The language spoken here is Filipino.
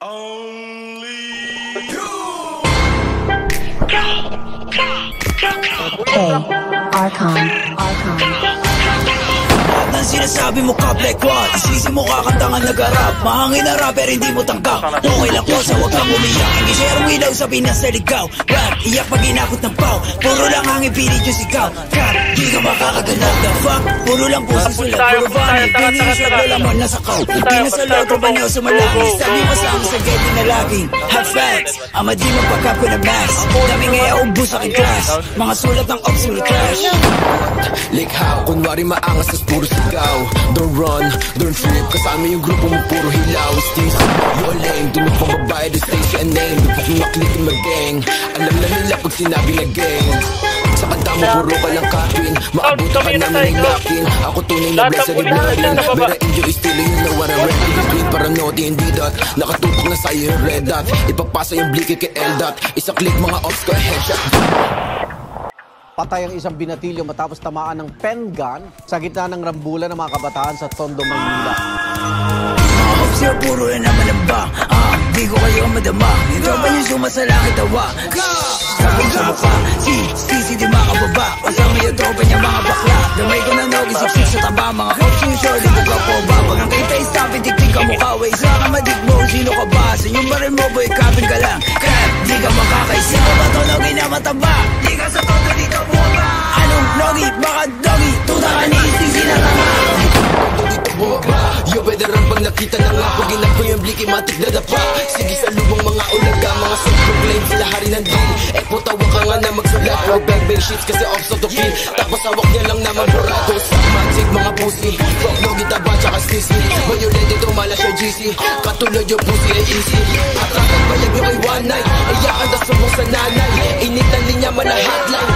Only you. Hey, Archon. Ang sinasabi mo ka, Black One, isisi mo kakantangan nag-arap. Mahangin na rapper, hindi mo tangkap. Okay lang po sa wag kang umiyak. Hindi share ilaw sa Pinas na ligaw. Rap, iyak pag inakot ng pau. Puro lang hangin, pilit yung sigaw. Cap, di ka makakaganap. The fuck, puro lang po susulat. Puro vani, pinisyo, lalamon na sa kaw. Hindi na sa loob, trabanyo sa malaki. Sabi mo sa akin sa getty na laging have facts, ama di magpagkap ko na max. Dami ngaya ubus aking class. Mga sulat ng ops, sulat crash. Like how, kunwari maangas tas puro sigaw. Don't run, don't trip, kasama yung grupo mo puro hilaw. Stis, you're lame, dunok pang babae, the station name. Dupok yung maklik yung mag-gang. Alam na nila pag sinabi na gang. Sa kanta mo puro ka lang kapin. Maabutan ka namin ng nakin. Ako tunay na bless sa rebellion. Mera inyo estilo yun na what I'm ready to beat. Para noti hindi dot. Nakatutok na sa'yo yung red dot. Ipagpasa yung bliki kay L-dot. Isang click mga ops ko headshot. Patay ang isang binatilyo matapos tamaan ng pen gun sa gitna ng rambulan ng mga kabataan sa Tondo, Maynila. Mga ops yung puro na naman ang ba. Di ko kayo madama. Yung tropa nyo sumasalangit tawa. Sabong sa mukha, si di makababa. Kasama yung tropa niya mga bakla. Damay ko na nogi, siksik sa taba. Mga ops yung short, hindi ko po ba. Pag ang kita istop, itik-tik ka mukha. Way sa kamadik mo, sino ka ba? Sa yung baril mo, boy, kapin ka lang. Crap, di ka makakaisi. Ikaw ba to nogi na mataba? Di ka sa todo, di ka buwaba. Anong nogi? Baka dogi? Tuta ka ni istisi na tama. Yo, veteran pag nakita na nga pag ginap ko yung bliki, matik na dapa. Sige sa lubong mga ulaga, mga self-proclaim, sila hari ng deal. Tawa ka nga na magsulat, huwag bang shits kasi off sa to feel. Tapos hawak niya lang naman burato sa magic mga pussy. Fuck no, gitaba tsaka sneezy. Violate ito, mala siya GC. Katulad yung pussy ay easy. Atrakan bayag yung ay one night. Iyakan na sumong sa nanay. Init ang linya man ang hotline.